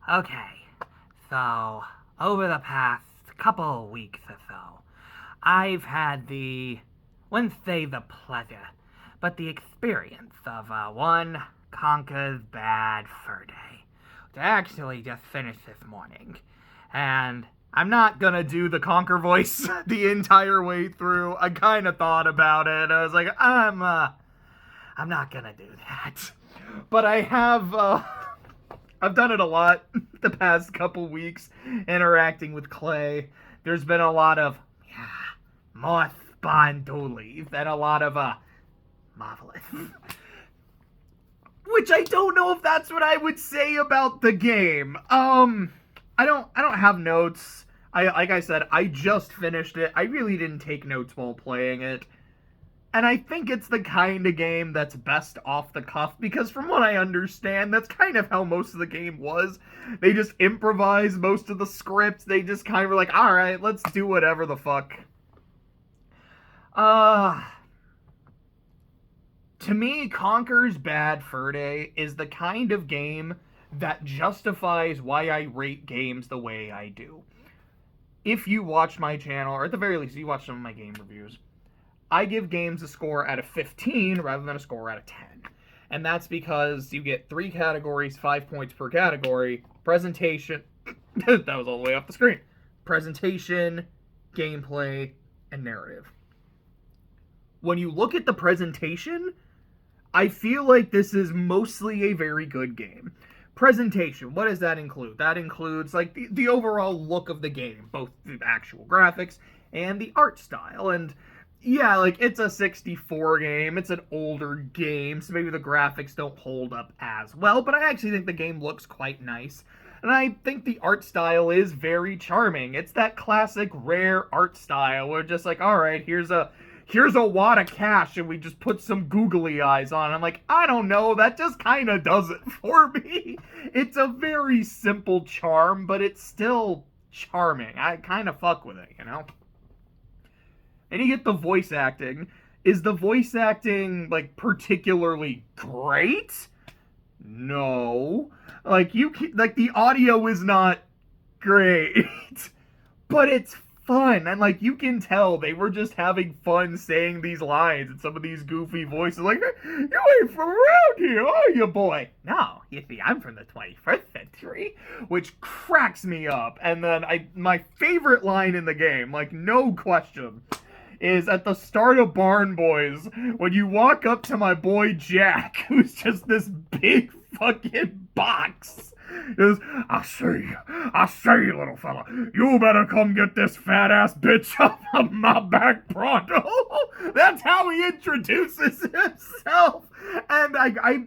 Okay, so over the past couple weeks or so, I've had wouldn't say the pleasure, but the experience of one Conker's Bad Fur Day, which I actually just finished this morning. And I'm not gonna do the Conker voice the entire way through. I kind of thought about it. I was like, I'm not gonna do that. But I've done it a lot the past couple weeks, interacting with Clay. There's been a lot of, yeah, more spawn doolies and a lot of, marvelous. Which I don't know if that's what I would say about the game. I don't have notes. Like I said, I just finished it. I really didn't take notes while playing it. And I think it's the kind of game that's best off the cuff, because from what I understand, that's kind of how most of the game was. They just improvised most of the scripts. They just kind of were like, alright, let's do whatever the fuck. Uh, to me, Conker's Bad Fur Day is the kind of game that justifies why I rate games the way I do. If you watch my channel, or at the very least, you watch some of my game reviews, I give games a score out of 15 rather than a score out of 10. And that's because you get 3 categories, 5 points per category. Presentation, that was all the way off the screen. Presentation, gameplay, and narrative. When you look at the presentation, I feel like this is mostly a very good game. Presentation, what does that include? That includes like the overall look of the game, both the actual graphics and the art style. And yeah, like it's a 64 game, it's an older game, so maybe the graphics don't hold up as well, but I actually think the game looks quite nice. And I think the art style is very charming. It's that classic rare art style where just like, all right, here's a wad of cash and we just put some googly eyes on it. I'm like, I don't know, that just kind of does it for me. It's a very simple charm, but it's still charming. I kind of fuck with it, you know? And you get the voice acting. Is the voice acting, like, particularly great? No. Like, the audio is not great. But it's fun, and like you can tell they were just having fun saying these lines and some of these goofy voices, like, you ain't from around here, are you, boy? No, you see, I'm from the 21st century, which cracks me up. And then my favorite line in the game, like no question, is at the start of Barn Boys, when you walk up to my boy Jack, who's just this big fucking box. Is, I say, little fella, you better come get this fat ass bitch off of my back pronto. That's how he introduces himself. And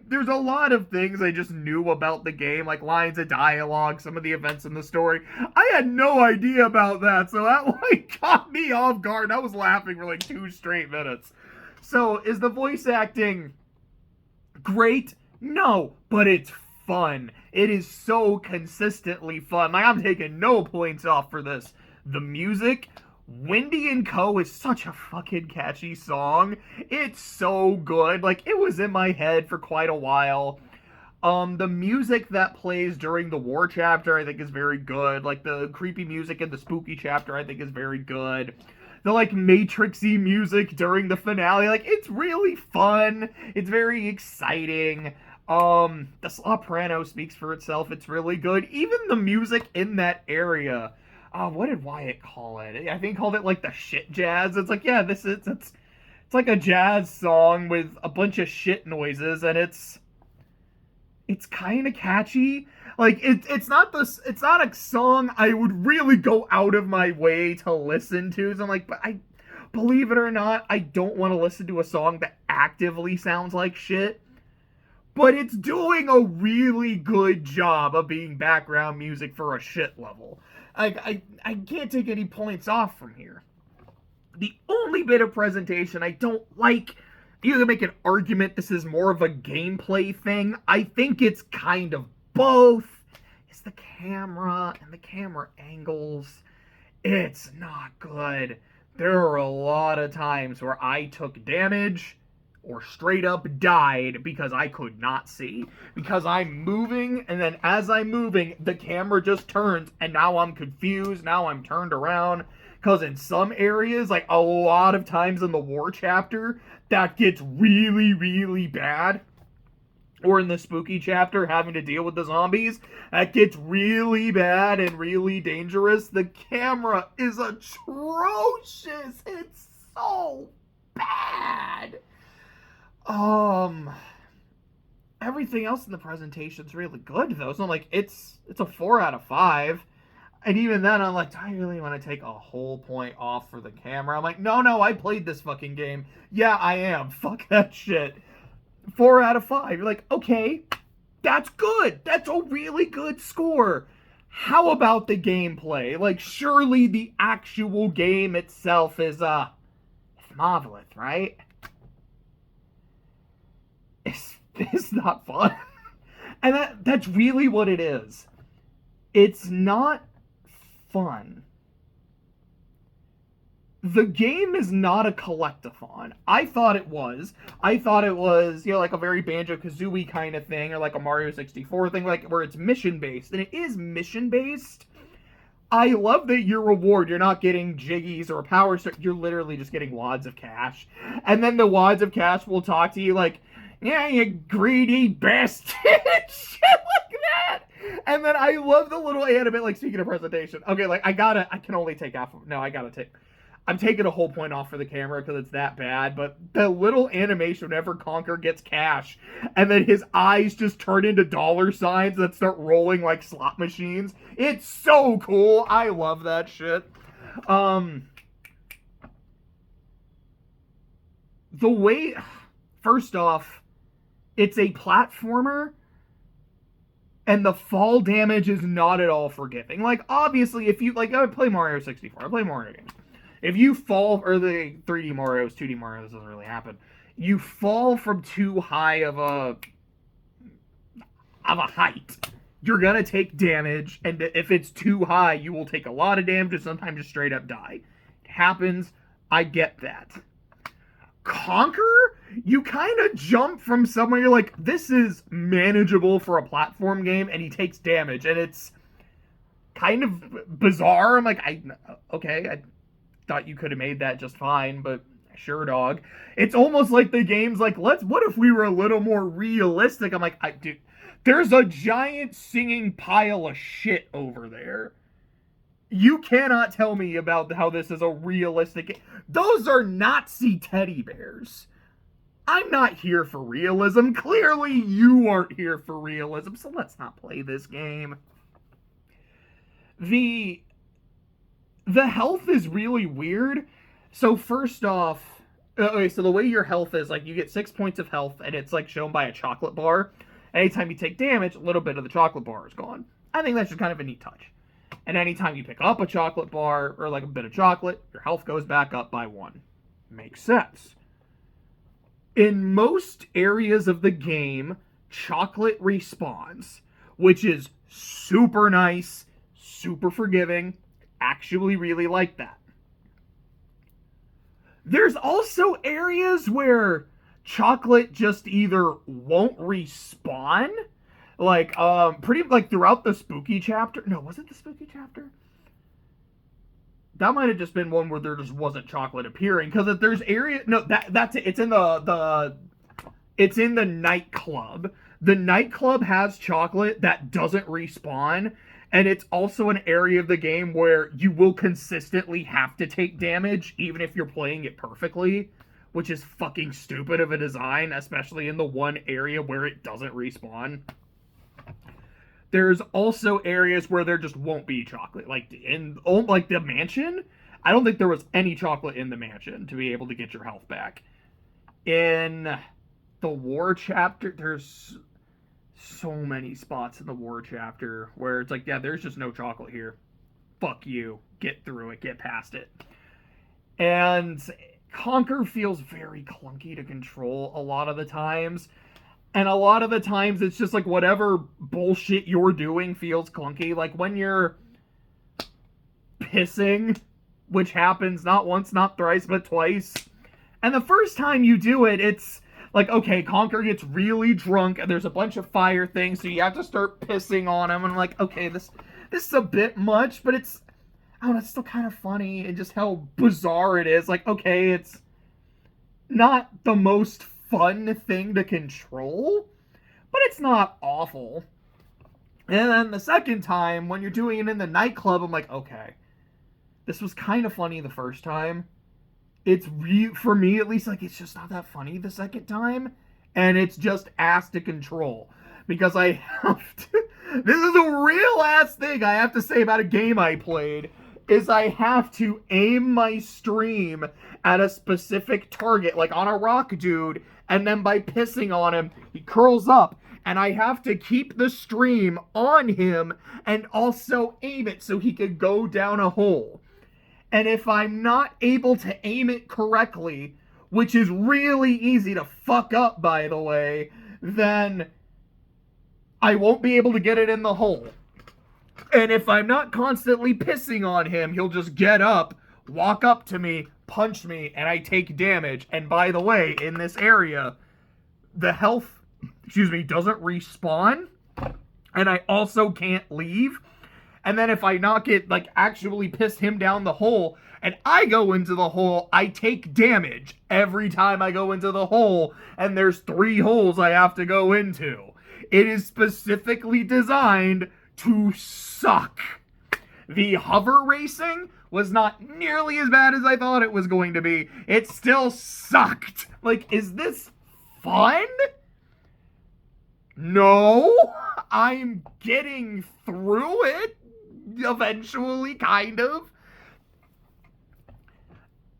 there's a lot of things I just knew about the game, like lines of dialogue, some of the events in the story. I had no idea about that, so that like caught me off guard. I was laughing for like 2 straight minutes. So, is the voice acting great? No, but it's fun. It is so consistently fun. Like, I'm taking no points off for this. The music, Wendy and Co. is such a fucking catchy song. It's so good. Like, it was in my head for quite a while. The music that plays during the war chapter, I think, is very good. Like, the creepy music in the spooky chapter, I think, is very good. The, like, Matrixy music during the finale, like, it's really fun. It's very exciting. The soprano speaks for itself. It's really good. Even the music in that area. What did Wyatt call it? I think he called it like the shit jazz. It's like, yeah, it's like a jazz song with a bunch of shit noises, and it's kind of catchy. Like it's not a song I would really go out of my way to listen to. So I'm like, but I believe it or not, I don't want to listen to a song that actively sounds like shit. But it's doing a really good job of being background music for a shit level. I can't take any points off from here. The only bit of presentation I don't like, you can make an argument this is more of a gameplay thing. I think it's kind of both. It's the camera and the camera angles. It's not good. There are a lot of times where I took damage or straight up died because I could not see. Because I'm moving, and then as I'm moving, the camera just turns, and now I'm confused, now I'm turned around. Because in some areas, like a lot of times in the war chapter, that gets really, really bad. Or in the spooky chapter, having to deal with the zombies, that gets really bad and really dangerous. The camera is atrocious. It's so bad. Everything else in the presentation's really good though. So like it's a 4 out of 5. And even then I'm like, do I really want to take a whole point off for the camera? I'm like, no, I played this fucking game. Yeah, I am. Fuck that shit. 4 out of 5. You're like, okay, that's good. That's a really good score. How about the gameplay? Like, surely the actual game itself is, it's marvelous, right? It's not fun. And that's really what it is. It's not fun. The game is not a collectathon. I thought it was. Like a very Banjo-Kazooie kind of thing, or like a Mario 64 thing, like where it's mission-based. And it is mission-based. I love that your reward, you're not getting jiggies or a power star, you're literally just getting wads of cash. And then the wads of cash will talk to you like, yeah, you greedy bastard, shit like that. And then I love the little anime, like, speaking of presentation. Okay, like, I'm taking a whole point off for the camera because it's that bad, but the little animation whenever Conker gets cash, and then his eyes just turn into dollar signs that start rolling like slot machines. It's so cool. I love that shit. The way, first off, it's a platformer, and the fall damage is not at all forgiving. Like, obviously, if you, like, I would play Mario 64. I play Mario games. If you fall, or the 3D Marios, 2D Marios, doesn't really happen. You fall from too high of a height, you're gonna take damage, and if it's too high, you will take a lot of damage and sometimes just straight up die. It happens. I get that. Conker, you kind of jump from somewhere, you're like, this is manageable for a platform game, and he takes damage, and it's kind of bizarre. I'm like, I thought you could have made that just fine, but sure, dog. It's almost like the game's like, what if we were a little more realistic? I'm like, dude, there's a giant singing pile of shit over there. You cannot tell me about how this is a realistic game. Those are Nazi teddy bears. I'm not here for realism. Clearly, you aren't here for realism, so let's not play this game. The health is really weird. So first off, okay, so the way your health is, like, you get 6 points of health, and it's, like, shown by a chocolate bar. Anytime you take damage, a little bit of the chocolate bar is gone. I think that's just kind of a neat touch. And anytime you pick up a chocolate bar, or, like, a bit of chocolate, your health goes back up by 1. Makes sense. In most areas of the game, chocolate respawns, which is super nice, super forgiving. Actually really like that. There's also areas where chocolate just either won't respawn, like pretty like throughout the spooky chapter. No, was it the spooky chapter? That might have just been one where there just wasn't chocolate appearing, because there's area. No, that's it. It's in the nightclub. The nightclub has chocolate that doesn't respawn. And it's also an area of the game where you will consistently have to take damage, even if you're playing it perfectly, which is fucking stupid of a design, especially in the one area where it doesn't respawn. There's also areas where there just won't be chocolate. Like, in like the mansion, I don't think there was any chocolate in the mansion to be able to get your health back. In the war chapter, there's so many spots in the war chapter where it's like, yeah, there's just no chocolate here. Fuck you. Get through it. Get past it. And Conker feels very clunky to control a lot of the times. And a lot of the times it's just like whatever bullshit you're doing feels clunky. Like when you're pissing, which happens not once, not thrice, but twice. And the first time you do it, it's Like, okay, Conker gets really drunk and there's a bunch of fire things, so you have to start pissing on him. And I'm like, okay, this is a bit much, but it's, I don't know, it's still kind of funny and just how bizarre it is. Like, okay, it's not the most fun thing to control, but it's not awful. And then the second time, when you're doing it in the nightclub, I'm like, okay, this was kind of funny the first time. It's for me at least, like, it's just not that funny the second time, and it's just ass to control because I have to. This is a real ass thing I have to say about a game I played. Is I have to aim my stream at a specific target, like on a rock dude, and then by pissing on him, he curls up, and I have to keep the stream on him and also aim it so he could go down a hole. And if I'm not able to aim it correctly, which is really easy to fuck up, by the way, then I won't be able to get it in the hole. And if I'm not constantly pissing on him, he'll just get up, walk up to me, punch me, and I take damage. And by the way, in this area, the health, doesn't respawn. And I also can't leave. And then if I knock it, like, actually piss him down the hole, and I go into the hole, I take damage every time I go into the hole, and there's 3 holes I have to go into. It is specifically designed to suck. The hover racing was not nearly as bad as I thought it was going to be. It still sucked. Like, is this fun? No, I'm getting through it. Eventually, kind of.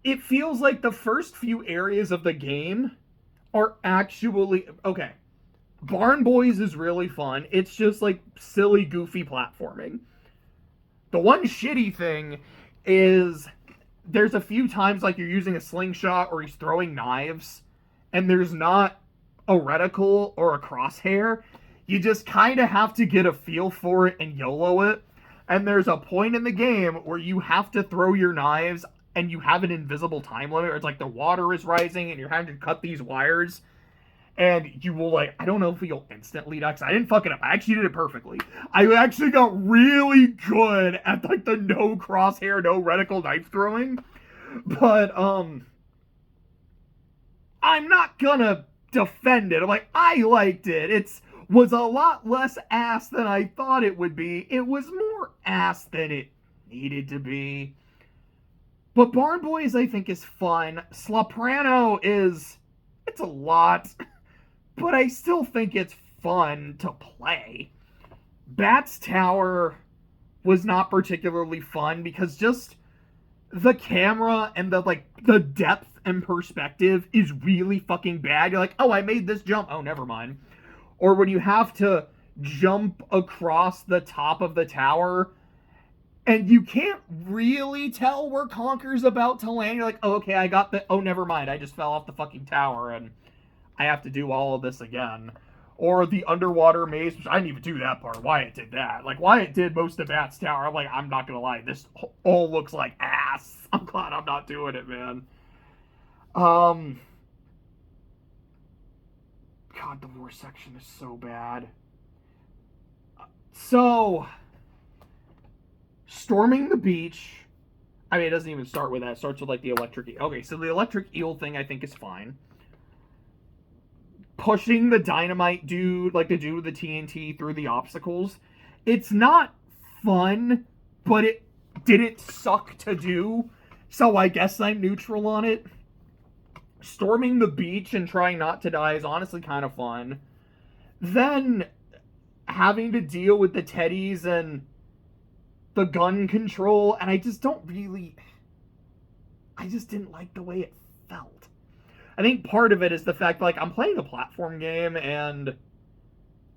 It feels like the first few areas of the game are actually... Okay, Barn Boys is really fun. It's just like silly, goofy platforming. The one shitty thing is there's a few times like you're using a slingshot or he's throwing knives and there's not a reticle or a crosshair. You just kind of have to get a feel for it and YOLO it. And there's a point in the game where you have to throw your knives and you have an invisible time limit. Or it's like the water is rising and you're having to cut these wires. And you will, like, I don't know if you'll instantly die, because I didn't fuck it up. I actually did it perfectly. I actually got really good at, like, the no crosshair, no reticle knife throwing. But, I'm not gonna defend it. I'm like, I liked it. It was a lot less ass than I thought it would be. It was more ass than it needed to be. But Barn Boys, I think, is fun. Slaprano is... It's a lot. But I still think it's fun to play. Bat's Tower was not particularly fun because just the camera and the depth and perspective is really fucking bad. You're like, oh, I made this jump. Oh, never mind. Or when you have to jump across the top of the tower and you can't really tell where Conker's about to land. You're like, oh, okay, I got the... Oh, never mind. I just fell off the fucking tower and I have to do all of this again. Or the underwater maze, which I didn't even do that part. Wyatt did that. Like, Wyatt did most of Bat's Tower. I'm like, I'm not gonna lie, this all looks like ass. I'm glad I'm not doing it, man. God, the war section is so bad. So, storming the beach. I mean, it doesn't even start with that. It starts with, like, the electric eel. Okay, so the electric eel thing I think is fine. Pushing the dynamite dude, like the dude with the TNT, through the obstacles. It's not fun, but it didn't suck to do, so I guess I'm neutral on it. Storming the beach and trying not to die is honestly kind of fun. Then having to deal with the teddies and the gun control, and I just didn't like the way it felt. I think part of it is the fact, like, I'm playing a platform game, and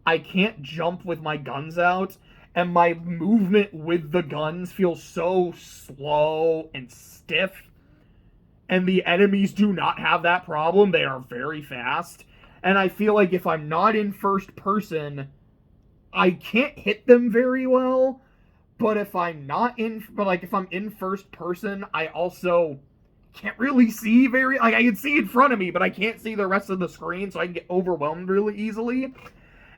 I can't jump with my guns out, and my movement with the guns feels so slow and stiff, and the enemies do not have that problem. They are very fast, and I feel like if I'm not in first person, I can't hit them very well, but if I'm in first person, I also can't really see very, like, I can see in front of me, but I can't see the rest of the screen, so I can get overwhelmed really easily.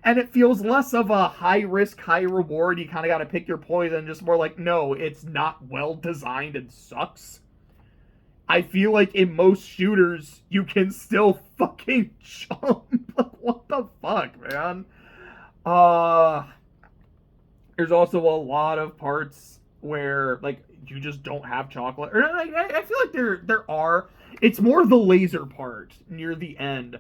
And it feels less of a high risk, high reward. You kind of got to pick your poison, just more like, no, it's not well designed and sucks. I feel like in most shooters, you can still fucking jump. Like, what the fuck, man? There's also a lot of parts where, like, you just don't have chocolate. Or I feel like there are. It's more the laser part near the end.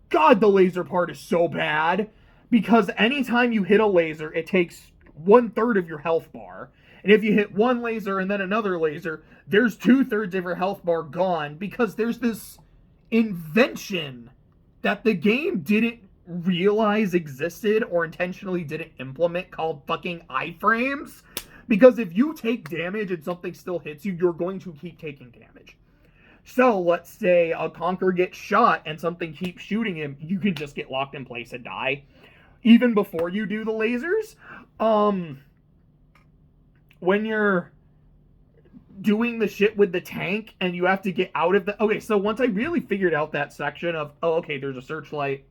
God, the laser part is so bad. Because anytime you hit a laser, it takes 1/3 of your health bar. And if you hit one laser and then another laser, there's 2/3 of your health bar gone. Because there's this invention that the game didn't realize existed or intentionally didn't implement called fucking iframes. Because if you take damage and something still hits you, you're going to keep taking damage. So let's say a Conker gets shot and something keeps shooting him, you can just get locked in place and die. Even before you do the lasers. When you're doing the shit with the tank and you have to get out of the... Okay, so once I really figured out that section of, oh, okay, there's a searchlight.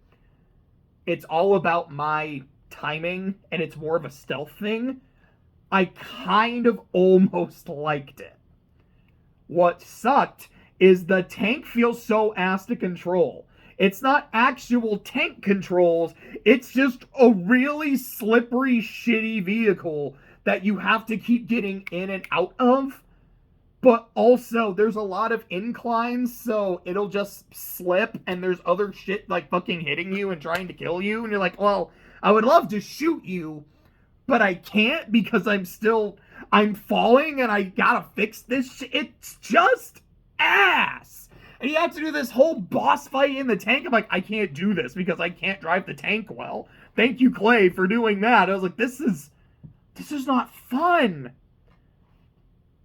It's all about my timing and it's more of a stealth thing. I kind of almost liked it. What sucked is the tank feels so ass to control. It's not actual tank controls. It's just a really slippery, shitty vehicle that you have to keep getting in and out of. But also, there's a lot of inclines, so it'll just slip, and there's other shit, like, fucking hitting you and trying to kill you, and you're like, well, I would love to shoot you, but I can't because I'm falling, and I gotta fix this shit. It's just ass! And you have to do this whole boss fight in the tank. I'm like, I can't do this because I can't drive the tank well. Thank you, Clay, for doing that. I was like, this is not fun.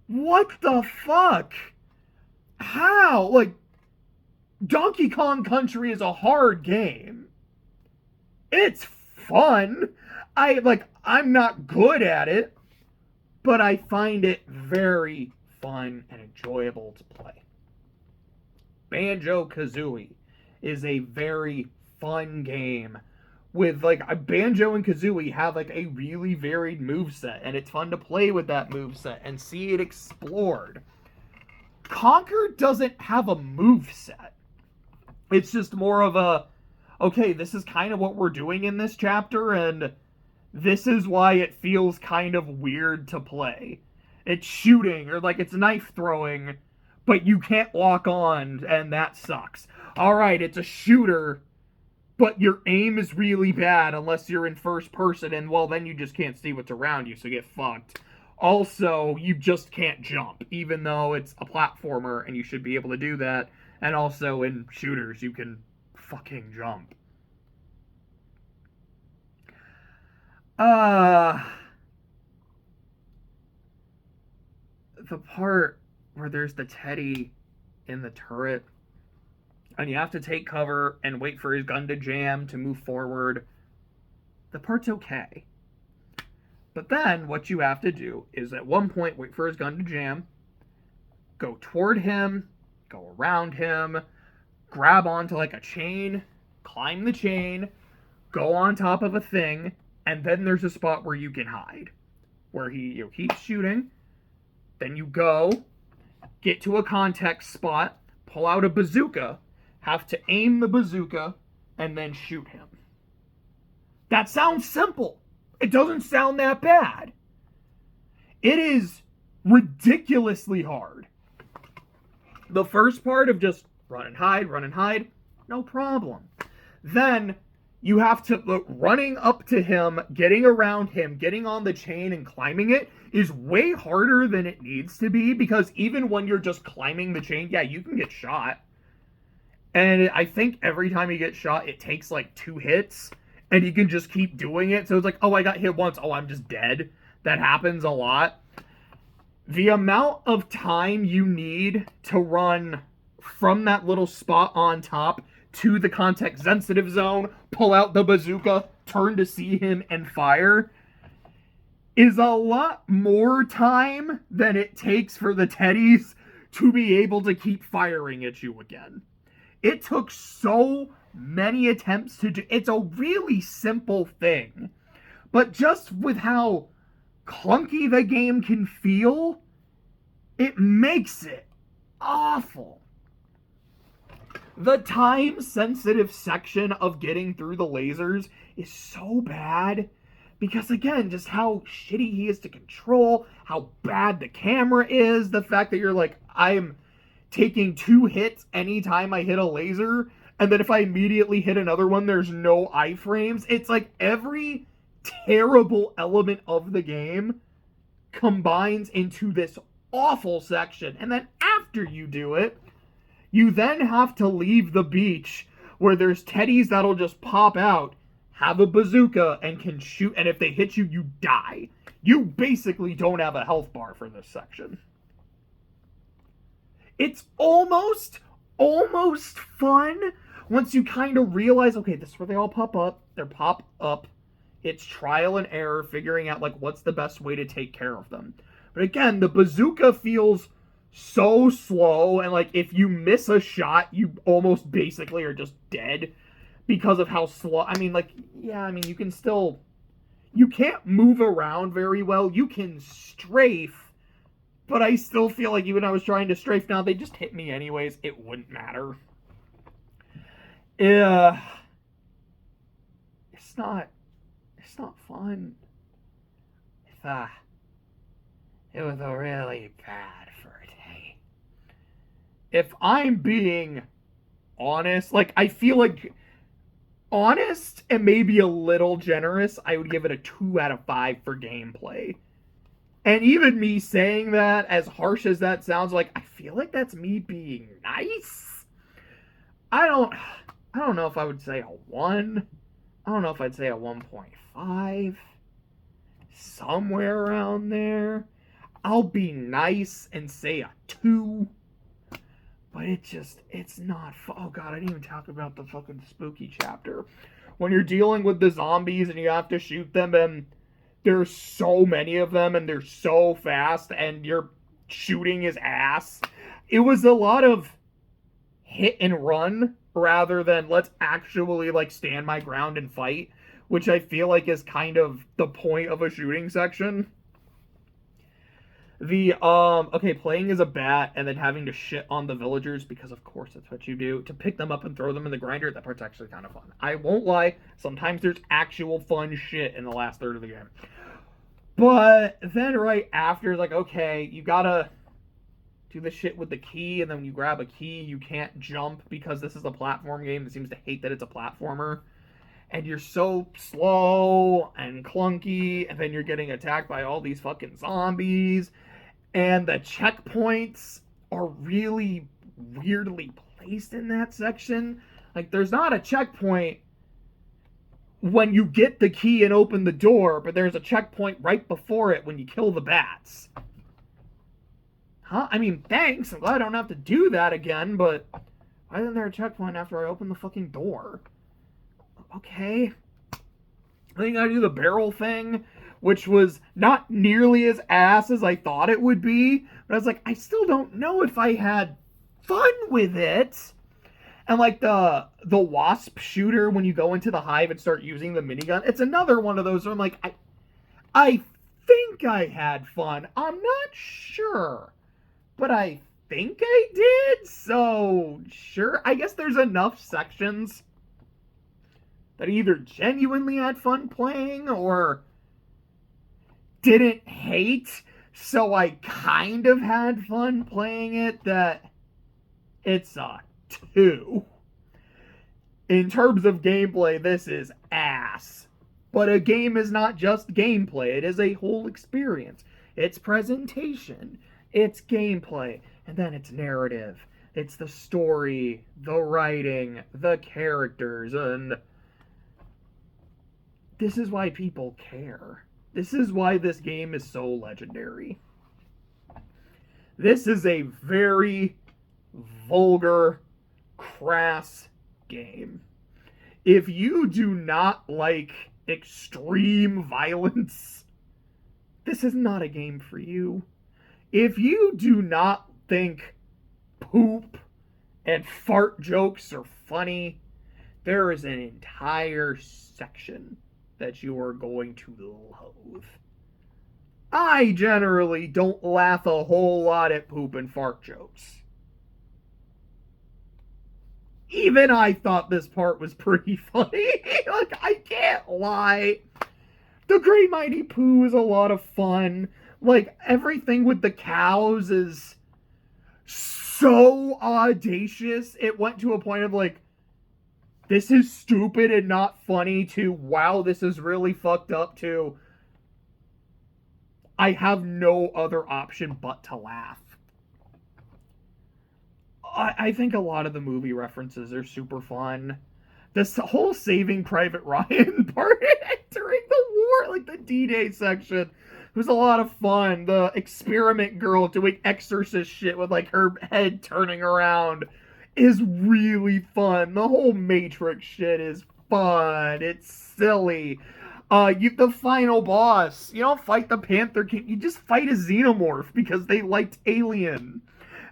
What the fuck? How? Like, Donkey Kong Country is a hard game. It's fun. I'm not good at it, but I find it very fun and enjoyable to play. Banjo-Kazooie is a very fun game with, like, a Banjo and Kazooie have, like, a really varied moveset, and it's fun to play with that moveset and see it explored. Conker doesn't have a moveset. It's just more of a, okay, this is kind of what we're doing in this chapter, and this is why it feels kind of weird to play. It's shooting, or, like, it's knife throwing, but you can't lock on, and that sucks. Alright, it's a shooter, but your aim is really bad unless you're in first person, and, well, then you just can't see what's around you, so get fucked. Also, you just can't jump, even though it's a platformer, and you should be able to do that. And also, in shooters, you can fucking jump. The part where there's the teddy in the turret, and you have to take cover and wait for his gun to jam to move forward, the part's okay. But then, what you have to do is, at one point, wait for his gun to jam, go toward him, go around him, grab onto, like, a chain, climb the chain, go on top of a thing, and then there's a spot where you can hide, where he keeps shooting, then you go, get to a context spot, pull out a bazooka, have to aim the bazooka, and then shoot him. That sounds simple. It doesn't sound that bad. It is ridiculously hard. The first part of just run and hide, no problem. Then you have to look, running up to him, getting around him, getting on the chain and climbing it is way harder than it needs to be, because even when you're just climbing the chain, yeah, you can get shot. And I think every time you get shot, it takes like 2 hits, and you can just keep doing it. So it's like, oh, I got hit once, oh, I'm just dead. That happens a lot. The amount of time you need to run from that little spot on top to the context-sensitive zone, pull out the bazooka, turn to see him, and fire, is a lot more time than it takes for the teddies to be able to keep firing at you again. It took so many attempts to do. It's a really simple thing, but just with how clunky the game can feel, it makes it awful. The time-sensitive section of getting through the lasers is so bad because, again, just how shitty he is to control, how bad the camera is, the fact that you're like, I'm taking 2 hits anytime I hit a laser, and then if I immediately hit another one, there's no iframes. It's like every terrible element of the game combines into this awful section. And then after you do it, you then have to leave the beach where there's teddies that'll just pop out, have a bazooka, and can shoot, and if they hit you, you die. You basically don't have a health bar for this section. It's almost fun once you kind of realize, okay, this is where they all pop up. They're pop up. It's trial and error, figuring out, like, what's the best way to take care of them. But again, the bazooka feels so slow, and, like, if you miss a shot, you almost basically are just dead because of how slow. I mean, like, yeah, I mean, you can still... You can't move around very well. You can strafe, but I still feel like even I was trying to strafe now, they just hit me anyways. It wouldn't matter. Yeah. It's not fun. It was a really bad fur day. If I'm being honest, like, I feel like honest and maybe a little generous, I would give it a 2 out of 5 for gameplay. And even me saying that, as harsh as that sounds, like, I feel like that's me being nice. I don't know if I would say a 1. I don't know if I'd say a 1.5. Somewhere around there. I'll be nice and say a 2. But it's not fun. Oh god, I didn't even talk about the fucking spooky chapter. When you're dealing with the zombies and you have to shoot them, and there's so many of them and they're so fast and your shooting is ass. It was a lot of hit and run rather than let's actually, like, stand my ground and fight, which I feel like is kind of the point of a shooting section. Okay, playing as a bat and then having to shit on the villagers, because of course that's what you do, to pick them up and throw them in the grinder, that part's actually kind of fun. I won't lie, sometimes there's actual fun shit in the last third of the game. But then right after, like, okay, you gotta do the shit with the key, and then when you grab a key, you can't jump because this is a platform game that seems to hate that it's a platformer. And you're so slow and clunky, and then you're getting attacked by all these fucking zombies. And the checkpoints are really weirdly placed in that section. Like, there's not a checkpoint when you get the key and open the door, but there's a checkpoint right before it when you kill the bats. Huh? I mean, thanks. I'm glad I don't have to do that again, but why isn't there a checkpoint after I open the fucking door? Okay. I think I do the barrel thing, which was not nearly as ass as I thought it would be. But I was like, I still don't know if I had fun with it. And like the wasp shooter, when you go into the hive and start using the minigun, it's another one of those where I'm like, I think I had fun. I'm not sure. But I think I did. So, sure. I guess there's enough sections that I either genuinely had fun playing or didn't hate, so I kind of had fun playing it, that it's a 2. In terms of gameplay, this is ass. But a game is not just gameplay, it is a whole experience. It's presentation, it's gameplay, and then it's narrative. It's the story, the writing, the characters, and this is why people care. This is why this game is so legendary. This is a very vulgar, crass game. If you do not like extreme violence, this is not a game for you. If you do not think poop and fart jokes are funny, there is an entire section that you are going to loathe. I generally don't laugh a whole lot at poop and fart jokes. Even I thought this part was pretty funny. Like, I can't lie. The Great Mighty Pooh is a lot of fun. Like, everything with the cows is so audacious. It went to a point of, like, this is stupid and not funny, to, wow, this is really fucked up, to, I have no other option but to laugh. I think a lot of the movie references are super fun. This whole Saving Private Ryan part during the war, like the D-Day section, it was a lot of fun. The experiment girl doing exorcist shit with like her head turning around is really fun. The whole Matrix shit is fun. It's silly. The final boss, you don't fight the Panther King, you just fight a xenomorph because they liked Alien.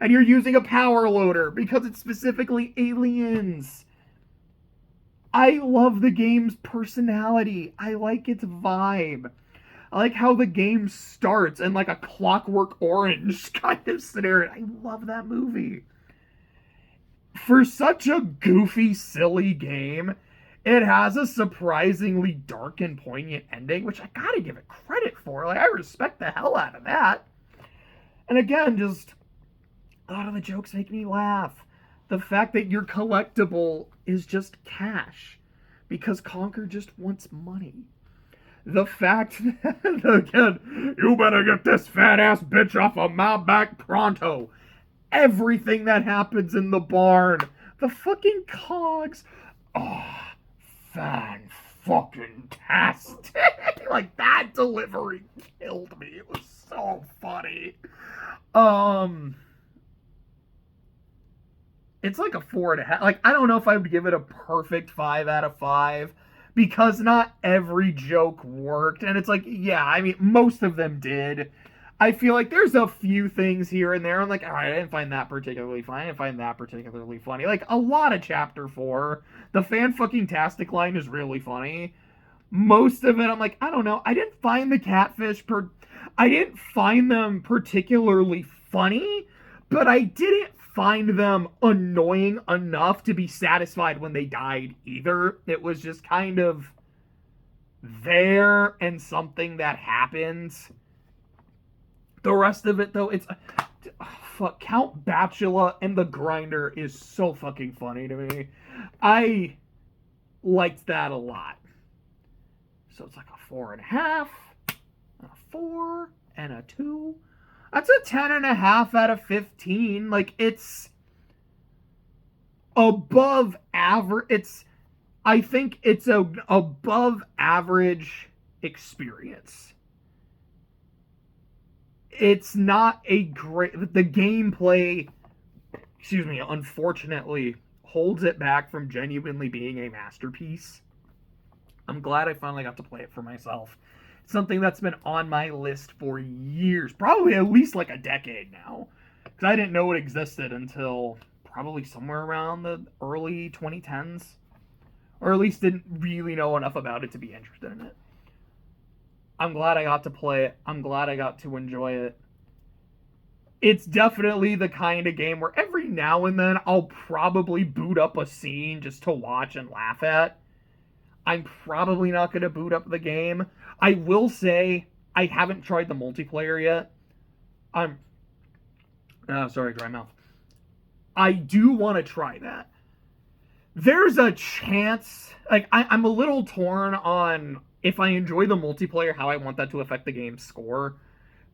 And you're using a power loader because it's specifically aliens. I love the game's personality. I like its vibe. I like how the game starts in like a Clockwork Orange kind of scenario. I love that movie. For such a goofy, silly game, it has a surprisingly dark and poignant ending, which I gotta give it credit for. Like, I respect the hell out of that. And again, just a lot of the jokes make me laugh. The fact that your collectible is just cash because Conker just wants money. The fact that, again, you better get this fat ass bitch off of my back pronto. Everything that happens in the barn. The fucking cogs. Oh, fan fucking tastic. Like, that delivery killed me. It was so funny. It's like a 4.5. Like, I don't know if I would give it a perfect 5 out of 5 because not every joke worked. And it's like, yeah, I mean, most of them did. I feel like there's a few things here and there. I'm like, all right, I didn't find that particularly funny. I didn't find that particularly funny. Like, a lot of Chapter 4, the fan-fucking-tastic line is really funny. Most of it, I'm like, I don't know. I didn't find the catfish I didn't find them particularly funny, but I didn't find them annoying enough to be satisfied when they died either. It was just kind of there and something that happens. The rest of it, though, it's... fuck, Count Bacula and the Grinder is so fucking funny to me. I liked that a lot. So it's like a 4.5, a 4, and a 2. That's a 10.5 out of 15. Like, it's above average. I think it's a above average experience. It's not a great... The gameplay, unfortunately, holds it back from genuinely being a masterpiece. I'm glad I finally got to play it for myself. Something that's been on my list for years, probably at least like a decade now, because I didn't know it existed until probably somewhere around the early 2010s, or at least didn't really know enough about it to be interested in it. I'm glad I got to play it. I'm glad I got to enjoy it. It's definitely the kind of game where every now and then I'll probably boot up a scene just to watch and laugh at. I'm probably not going to boot up the game. I will say I haven't tried the multiplayer yet. Sorry, dry mouth. I do want to try that. There's a chance, like, I'm a little torn on if I enjoy the multiplayer, how I want that to affect the game's score.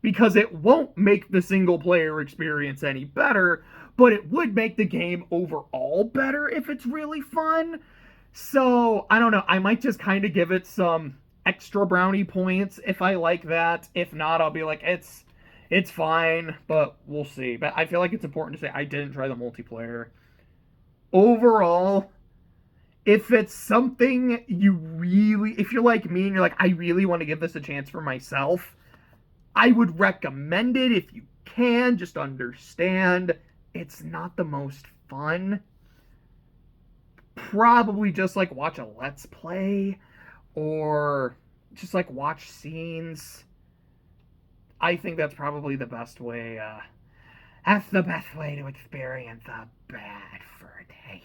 Because it won't make the single player experience any better, but it would make the game overall better if it's really fun. So, I don't know. I might just kind of give it some extra brownie points if I like that. If not, I'll be like, it's fine, but we'll see. But I feel like it's important to say I didn't try the multiplayer. Overall, if it's something if you're like me and you're like, I really want to give this a chance for myself, I would recommend it if you can. Just understand it's not the most fun. Probably just like watch a let's play or just like watch scenes. I think that's probably the best way. That's the best way to experience a bad fur day.